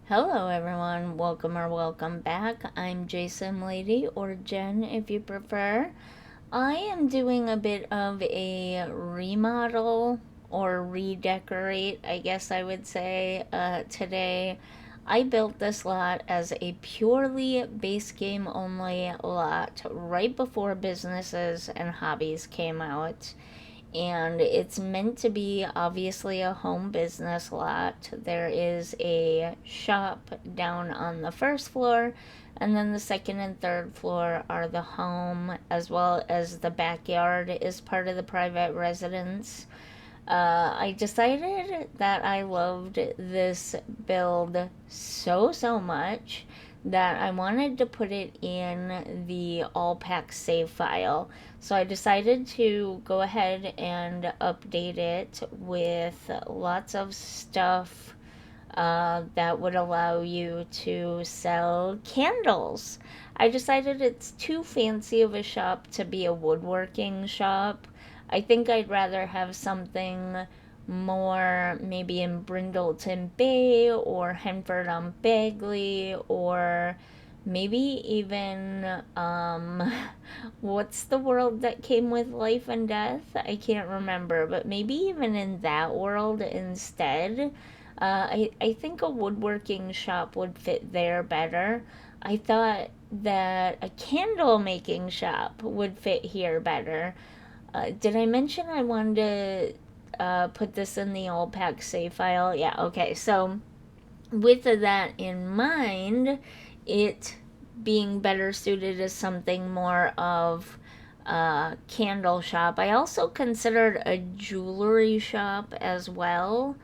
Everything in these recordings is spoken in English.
Hello, everyone. Welcome or welcome back. I'm JSimLady, or Jen if you prefer. I am doing a bit of a remodel or redecorate, I guess I would say, today. I built this lot as a purely base game only lot right before businesses and hobbies came out, and it's meant to be obviously a home business lot. There is a shop down on the first floor, and then the second and third floor are the home, as well as the backyard is part of the private residence. I decided that I loved this build so much that I wanted to put it in the all pack save file. So I decided to go ahead and update it with lots of stuff that would allow you to sell candles. I decided it's too fancy of a shop to be a woodworking shop. I think I'd rather have something more maybe in Brindleton Bay or Henford on Bagley, or maybe even what's the world that came with Life and Death? I can't remember, but maybe even in that world instead. I think a woodworking shop would fit there better. I thought that a candle making shop would fit here better. Did I mention I wanted to put this in the all pack save file? Yeah, okay. So, with that in mind, it being better suited as something more of a candle shop, I also considered a jewelry shop as well,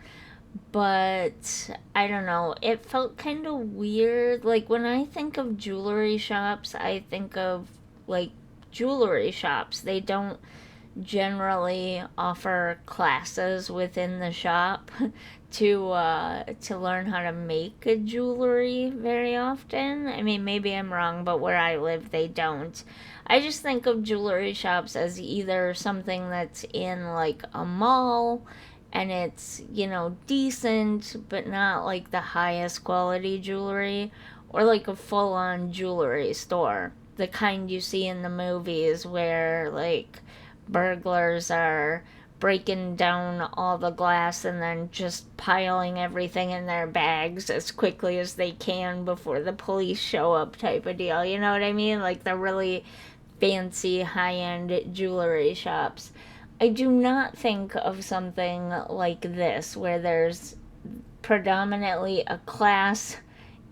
but I don't know. It felt kind of weird. Like when I think of jewelry shops, I think of like jewelry shops. They don't generally offer classes within the shop to learn how to make a jewelry very often. I mean, maybe I'm wrong, but where I live, they don't. I just think of jewelry shops as either something that's in like a mall and it's, decent, but not like the highest quality jewelry, or like a full on jewelry store. The kind you see in the movies where, like, burglars are breaking down all the glass and then just piling everything in their bags as quickly as they can before the police show up, type of deal. You know what I mean? Like the really fancy high end jewelry shops. I do not think of something like this where there's predominantly a class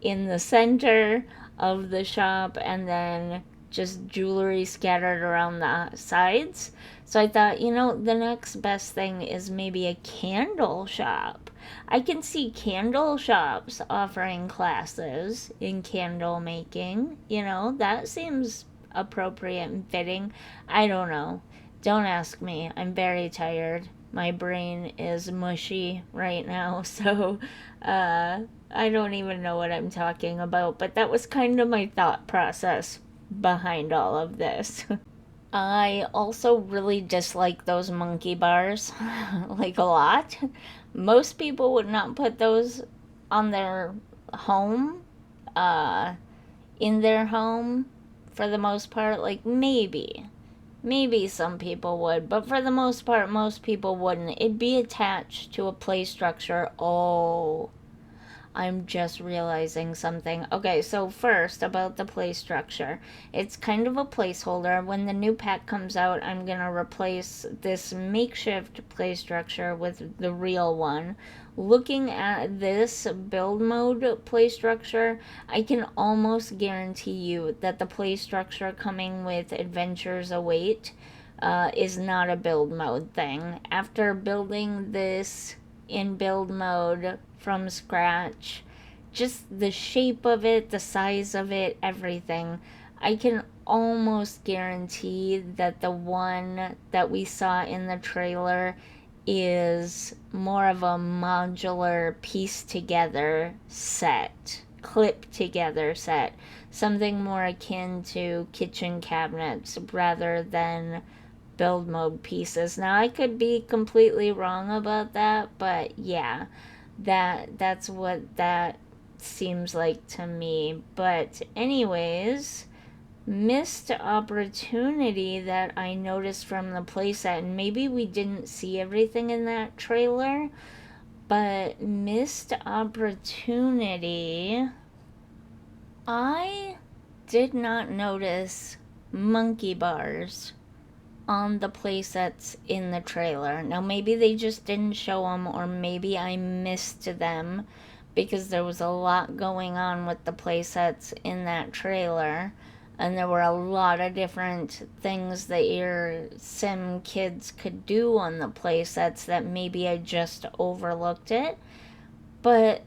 in the center of the shop and then just jewelry scattered around the sides. So I thought, the next best thing is maybe a candle shop. I can see candle shops offering classes in candle making. That seems appropriate and fitting. I don't know. Don't ask me. I'm very tired. My brain is mushy right now, so I don't even know what I'm talking about, but that was kind of my thought process behind all of this. I also really dislike those monkey bars, like a lot. Most people would not put those on their home, uh, in their home for the most part. Like maybe some people would, but for the most part, most people wouldn't. It'd be attached to a play structure. Oh, I'm just realizing something. Okay, so first about the play structure. It's kind of a placeholder. When the new pack comes out, I'm going to replace this makeshift play structure with the real one. Looking at this build mode play structure, I can almost guarantee you that the play structure coming with Adventures Await is not a build mode thing. After building this in build mode from scratch, just the shape of it, the size of it, everything, I can almost guarantee that the one that we saw in the trailer is more of a modular piece together set, clip together set, something more akin to kitchen cabinets rather than build mode pieces. Now I could be completely wrong about that, but yeah, that's what that seems like to me. But anyways, missed opportunity that I noticed from the playset, and maybe we didn't see everything in that trailer, but missed opportunity. I did not notice monkey bars on the playsets in the trailer. Now, maybe they just didn't show them, or maybe I missed them because there was a lot going on with the playsets in that trailer. And there were a lot of different things that your sim kids could do on the playsets that maybe I just overlooked it. But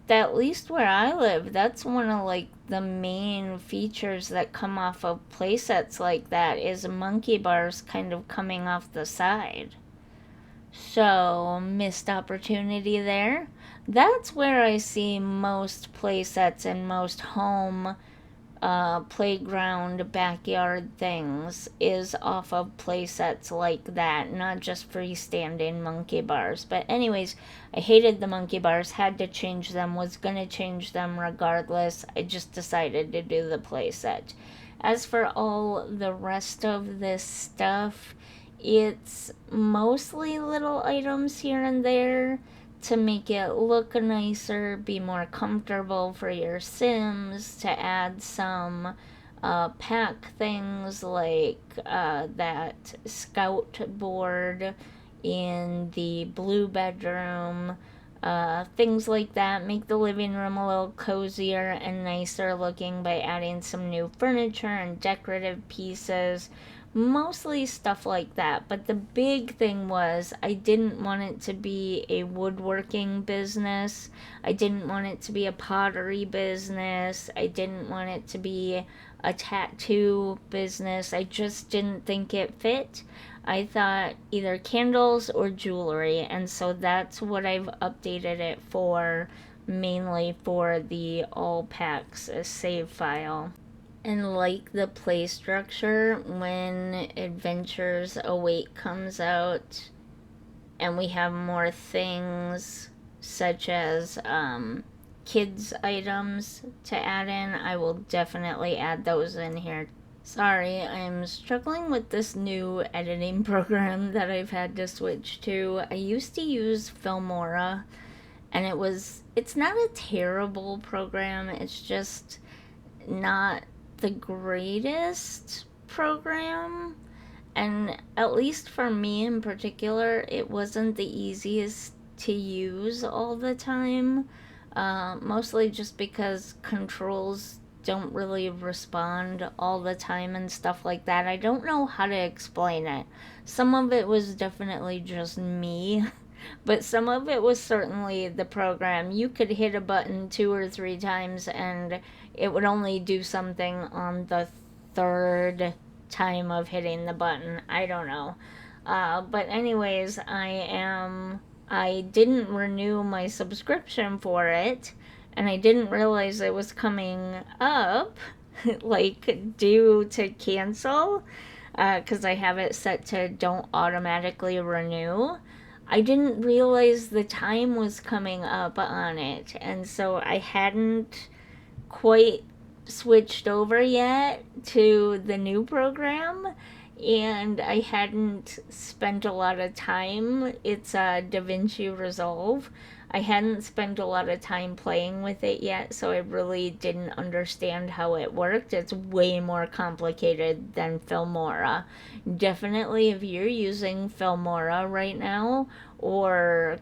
at least where I live, that's one of like the main features that come off of playsets like that is monkey bars kind of coming off the side. So, missed opportunity there. That's where I see most playsets and most home playground backyard things is off of play sets like that, not just freestanding monkey bars. But anyways, I hated the monkey bars, had to change them, was gonna change them regardless. I just decided to do the play set. As for all the rest of this stuff, it's mostly little items here and there to make it look nicer, be more comfortable for your Sims, to add some pack things like that scout board in the blue bedroom. Things like that make the living room a little cozier and nicer looking by adding some new furniture and decorative pieces, mostly stuff like that. But the big thing was I didn't want it to be a woodworking business. I didn't want it to be a pottery business. I didn't want it to be a tattoo business. I just didn't think it fit. I thought either candles or jewelry, and so that's what I've updated it for, mainly for the all packs save file. And like the play structure, when Adventures Await comes out and we have more things such as kids items to add in, I will definitely add those in here. Sorry, I'm struggling with this new editing program that I've had to switch to. I used to use Filmora, and it's not a terrible program, it's just not the greatest program. And at least for me in particular, it wasn't the easiest to use all the time. Mostly just because controls don't really respond all the time and stuff like that. I don't know how to explain it. Some of it was definitely just me, but some of it was certainly the program. You could hit a button 2 or 3 times and it would only do something on the third time of hitting the button. I don't know. But anyways, I didn't renew my subscription for it, and I didn't realize it was coming up, like due to cancel, because I have it set to don't automatically renew. I didn't realize the time was coming up on it, and so I hadn't quite switched over yet to the new program, and I hadn't spent a lot of time. It's DaVinci Resolve. I hadn't spent a lot of time playing with it yet, so I really didn't understand how it worked. It's way more complicated than Filmora. Definitely, if you're using Filmora right now, or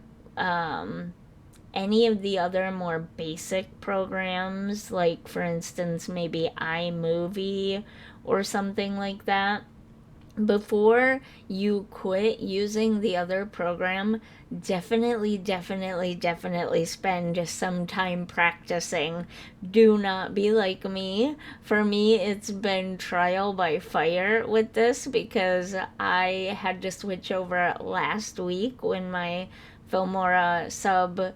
any of the other more basic programs, like for instance, maybe iMovie or something like that, before you quit using the other program, definitely spend some time practicing. Do not be like me. For me, it's been trial by fire with this because I had to switch over last week when my Filmora sub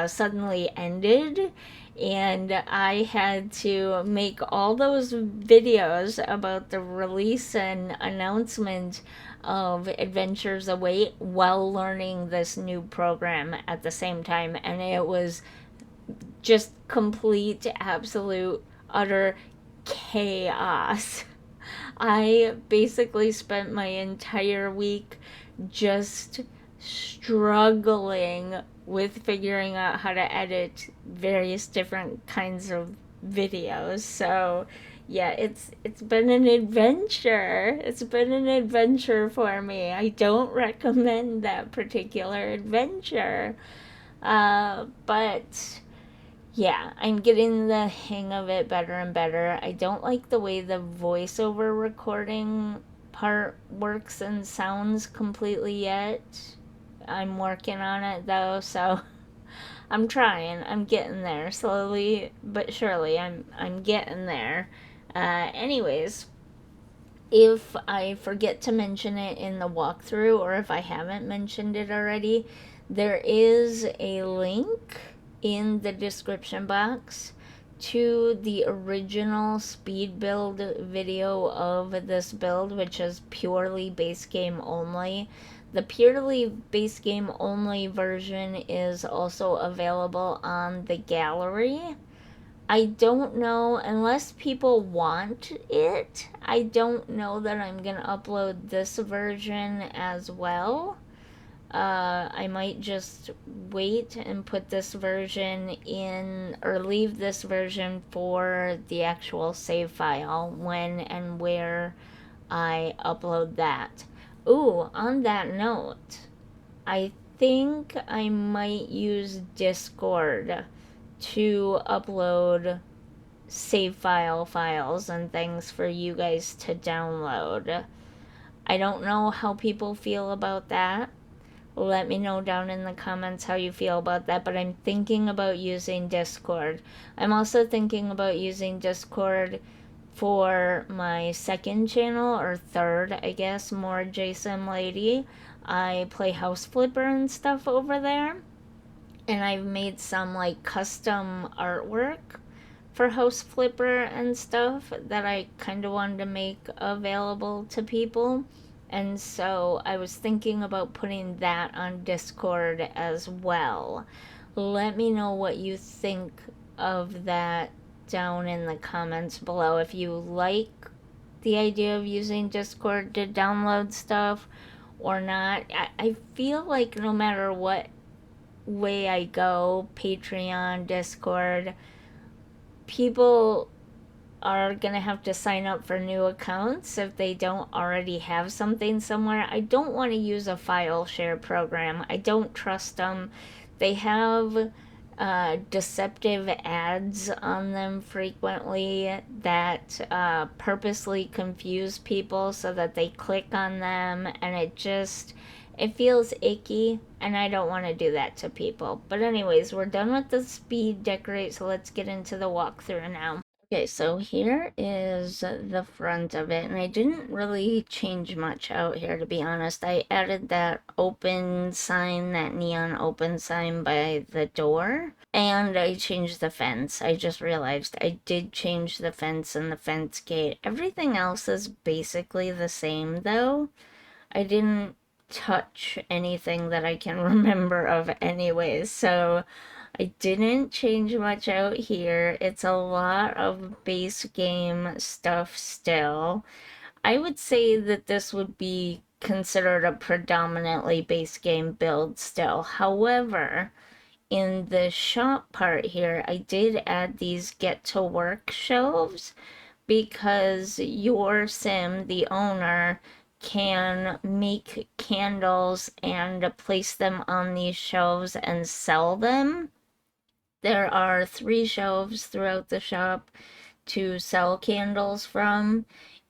suddenly ended, and I had to make all those videos about the release and announcement of Adventures Await while learning this new program at the same time, and it was just complete, absolute, utter chaos. I basically spent my entire week just struggling with figuring out how to edit various different kinds of videos. So, yeah, it's been an adventure. It's been an adventure for me. I don't recommend that particular adventure. But yeah, I'm getting the hang of it better and better. I don't like the way the voiceover recording part works and sounds completely yet. I'm working on it though, so I'm trying. I'm getting there slowly but surely. I'm getting there. Anyways, if I forget to mention it in the walkthrough or if I haven't mentioned it already, there is a link in the description box to the original speed build video of this build, which is purely base game only. The purely base game only version is also available on the gallery. I don't know, unless people want it, I don't know that I'm gonna upload this version as well. I might just wait and put this version in, or leave this version for the actual save file when and where I upload that. Ooh, on that note, I think I might use Discord to upload save files and things for you guys to download. I don't know how people feel about that. Let me know down in the comments how you feel about that, but I'm thinking about using Discord. I'm also thinking about using Discord for my second channel, or third, I guess, more JSimLady. I play House Flipper and stuff over there, and I've made some like custom artwork for House Flipper and stuff that I kind of wanted to make available to people. And so I was thinking about putting that on Discord as well. Let me know what you think of that down in the comments below. If you like the idea of using Discord to download stuff or not. I feel like no matter what way I go, Patreon, Discord, people are going to have to sign up for new accounts if they don't already have something somewhere. I don't want to use a file share program. I don't trust them. They have deceptive ads on them frequently that purposely confuse people so that they click on them, and it feels icky, and I don't want to do that to people. But anyways, we're done with the speed decorate, so let's get into the walkthrough now. Okay, so here is the front of it, and I didn't really change much out here, to be honest. I added that open sign, that neon open sign by the door, and I changed the fence. I just realized I did change the fence and the fence gate. Everything else is basically the same, though. I didn't touch anything that I can remember of anyways, so I didn't change much out here. It's a lot of base game stuff still. I would say that this would be considered a predominantly base game build still. However, in the shop part here, I did add these get to work shelves because your sim, the owner, can make candles and place them on these shelves and sell them. There are 3 shelves throughout the shop to sell candles from.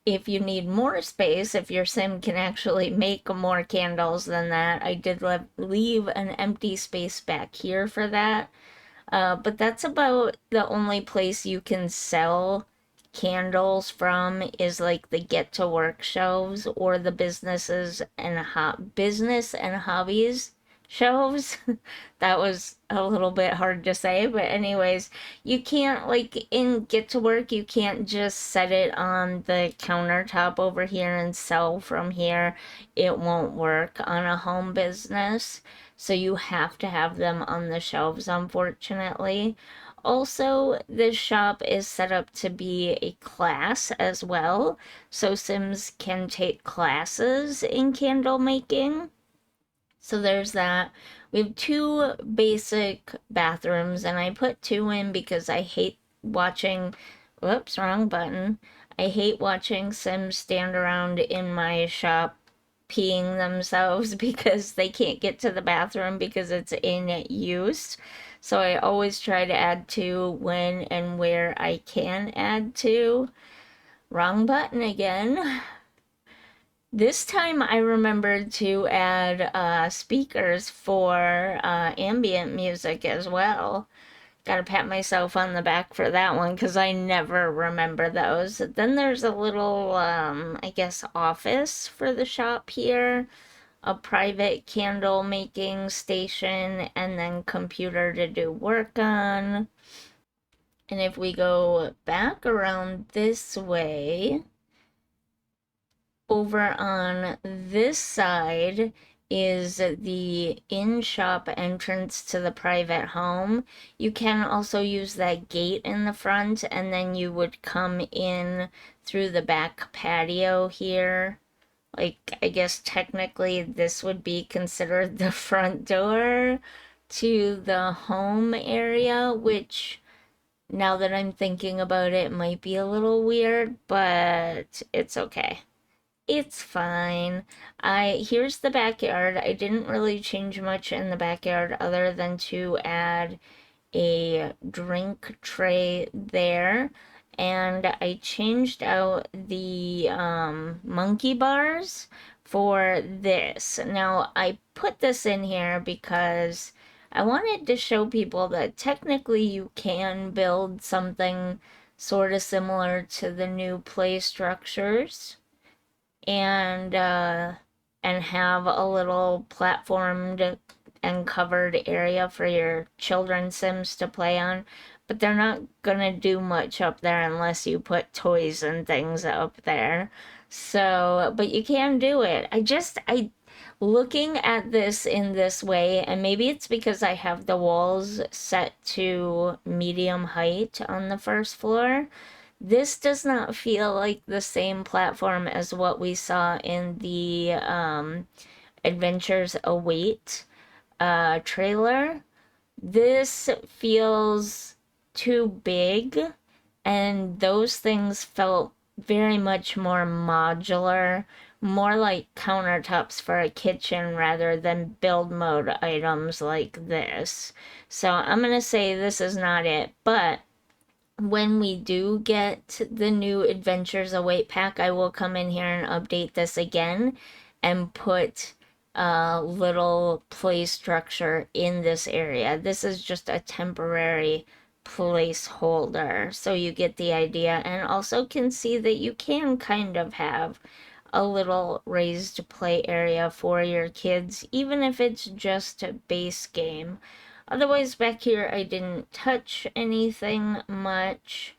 If you need more space, if your sim can actually make more candles than that, I did leave an empty space back here for that. But that's about the only place you can sell candles from, is like the get to work shelves or the business and hobbies shelves. That was a little bit hard to say, but anyways, you can't, like, in get to work, you can't just set it on the countertop over here and sell from here. It won't work on a home business. so you have to have them on the shelves, unfortunately. Also, this shop is set up to be a class as well, so Sims can take classes in candle making. So there's that. We have two basic bathrooms, and I put two in because I hate watching. Whoops, wrong button. I hate watching Sims stand around in my shop peeing themselves because they can't get to the bathroom because it's in use. So I always try to add two when and where I can add two. Wrong button again. This time I remembered to add speakers for ambient music as well. Gotta pat myself on the back for that one because I never remember those. Then there's a little, I guess, office for the shop here, a private candle making station, and then computer to do work on. And if we go back around this way, over on this side is the in-shop entrance to the private home. You can also use that gate in the front, and then you would come in through the back patio here. Like, I guess technically this would be considered the front door to the home area, which now that I'm thinking about it, might be a little weird, but it's okay. It's fine. Here's the backyard. I didn't really change much in the backyard other than to add a drink tray there. And I changed out the monkey bars for this. Now, I put this in here because I wanted to show people that technically you can build something sort of similar to the new play structures and have a little platformed and covered area for your children's Sims to play on. But they're not gonna do much up there unless you put toys and things up there. So, but you can do it. I looking at this in this way, and maybe it's because I have the walls set to medium height on the first floor. This does not feel like the same platform as what we saw in the Adventures Await trailer. This feels too big, and those things felt very much more modular, more like countertops for a kitchen rather than build mode items like this. So I'm gonna say this is not it, but when we do get the new Adventures Await pack, I will come in here and update this again and put a little play structure in this area. This is just a temporary placeholder, so you get the idea and also can see that you can kind of have a little raised play area for your kids, even if it's just a base game. Otherwise, back here, I didn't touch anything much.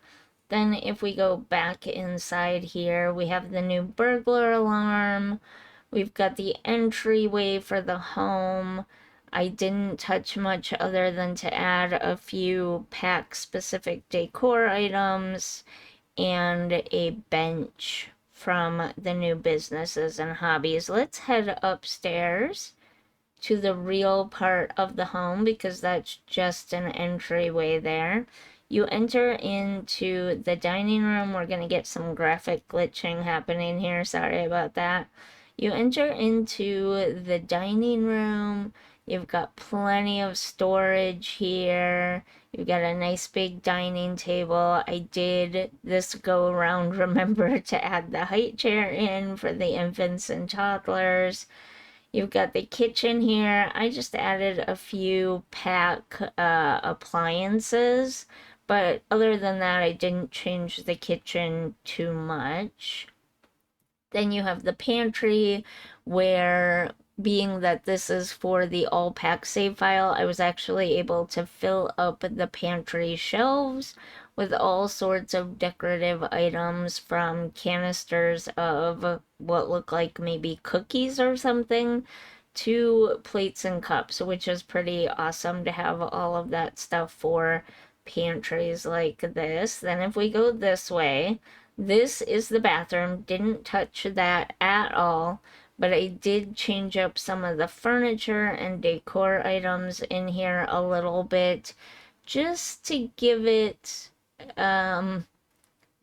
Then if we go back inside here, we have the new burglar alarm. We've got the entryway for the home. I didn't touch much other than to add a few pack-specific decor items and a bench from the new businesses and hobbies. Let's head upstairs to the real part of the home because that's just an entryway there. You enter into the dining room. We're going to get some graphic glitching happening here. Sorry about that. You enter into the dining room. You've got plenty of storage here. You've got a nice big dining table. I did this go around, remember to add the height chair in for the infants and toddlers. You've got the kitchen here. I just added a few pack appliances, but other than that, I didn't change the kitchen too much. Then you have the pantry, where being that this is for the all pack save file, I was actually able to fill up the pantry shelves with all sorts of decorative items, from canisters of what look like maybe cookies or something 2 plates and cups, which is pretty awesome to have all of that stuff for pantries like this. Then if we go this way, this is the bathroom. Didn't touch that at all, but I did change up some of the furniture and decor items in here a little bit just to give it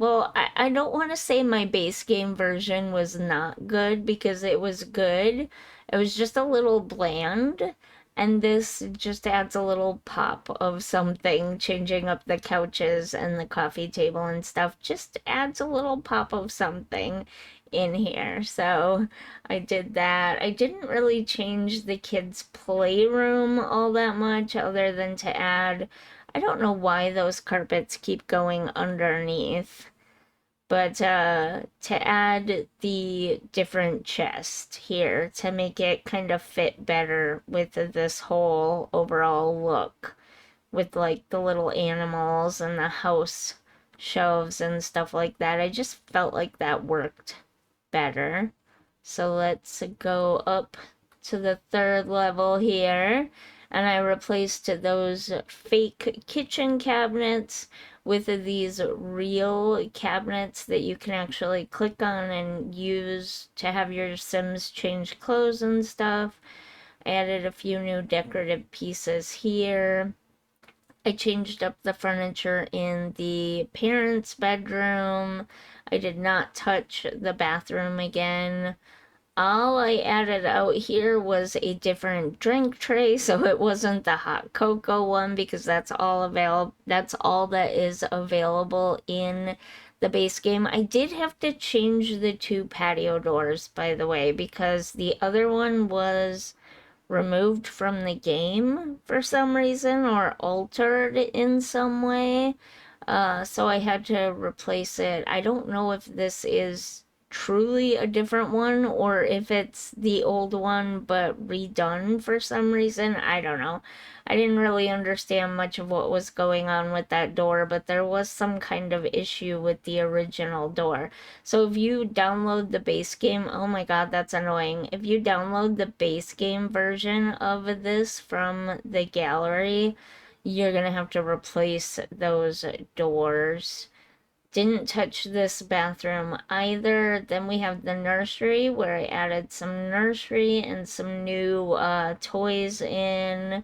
well, I don't want to say my base game version was not good because it was good. It was just a little bland. And this just adds a little pop of something, changing up the couches and the coffee table and stuff. Just adds a little pop of something in here. So I did that. I didn't really change the kids' playroom all that much other than to add, I don't know why those carpets keep going underneath, but to add the different chest here to make it kind of fit better with this whole overall look with like the little animals and the house shelves and stuff like that. I just felt like that worked better. So let's go up to the 3rd level here. And I replaced those fake kitchen cabinets with these real cabinets that you can actually click on and use to have your Sims change clothes and stuff. I added a few new decorative pieces here. I changed up the furniture in the parents' bedroom. I did not touch the bathroom again. All I added out here was a different drink tray, so it wasn't the hot cocoa one because that's all that is available in the base game. I did have to change the 2 patio doors, by the way, because the other one was removed from the game for some reason or altered in some way. So I had to replace it. I don't know if this is truly a different one or if it's the old one but redone for some reason. I don't know. I didn't really understand much of what was going on with that door, but there was some kind of issue with the original door. So if you download the base game, oh my god, that's annoying. If you download the base game version of this from the gallery, you're gonna have to replace those doors. Didn't touch this bathroom either. Then we have the nursery where I added some nursery and some new toys in.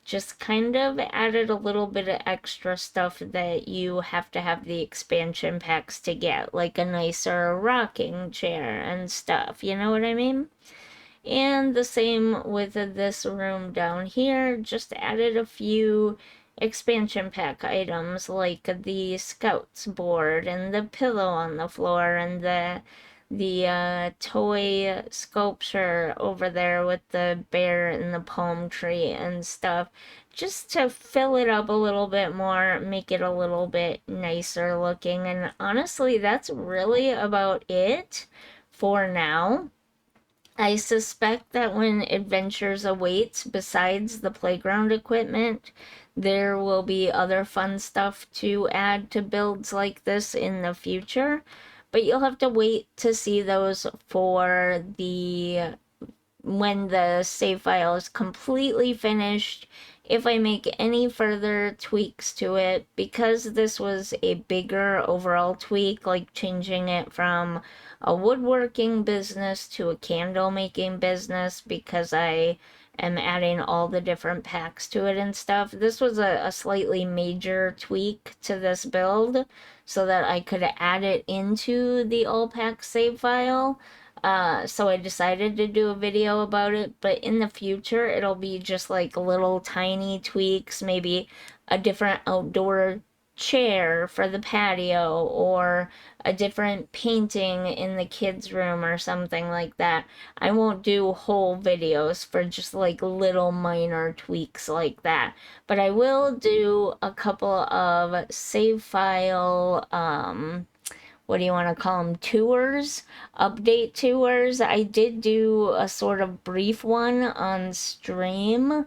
Just kind of added a little bit of extra stuff that you have to have the expansion packs to get, like a nicer rocking chair and stuff. You know what I mean? And the same with this room down here, just added a few expansion pack items like the scouts board and the pillow on the floor and the toy sculpture over there with the bear and the palm tree and stuff, just to fill it up a little bit more, make it a little bit nicer looking. And honestly, that's really about it for now. I suspect that when Adventures awaits, besides the playground equipment, there will be other fun stuff to add to builds like this in the future. But you'll have to wait to see those for the when the save file is completely finished, if I make any further tweaks to it, because this was a bigger overall tweak, like changing it from a woodworking business to a candle making business, because I am adding all the different packs to it and stuff. This was a slightly major tweak to this build so that I could add it into the all pack save file. So I decided to do a video about it, but in the future it'll be just like little tiny tweaks, maybe a different outdoor chair for the patio or a different painting in the kids' room or something like that. I won't do whole videos for just like little minor tweaks like that, but I will do a couple of save file, what do you want to call them, tours, update tours. I did do a sort of brief one on stream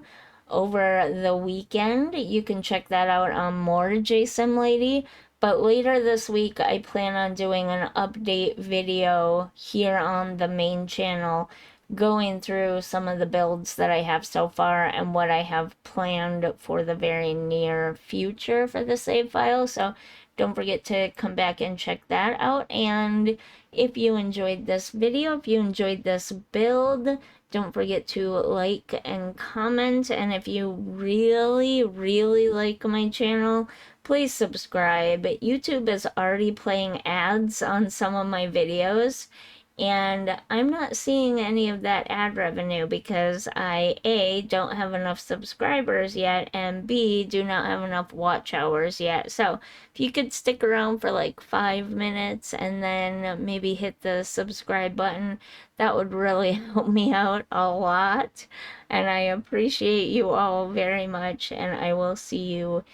over the weekend. You can check that out on more JSimLady. But later this week, I plan on doing an update video here on the main channel going through some of the builds that I have so far and what I have planned for the very near future for the save file. So don't forget to come back and check that out. And if you enjoyed this video, if you enjoyed this build, don't forget to like and comment. And if you really, really like my channel, please subscribe. YouTube is already playing ads on some of my videos, and I'm not seeing any of that ad revenue because I, A, don't have enough subscribers yet, and B, do not have enough watch hours yet. So if you could stick around for like 5 minutes and then maybe hit the subscribe button, that would really help me out a lot. And I appreciate you all very much, and I will see you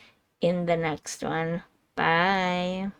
in the next one. Bye.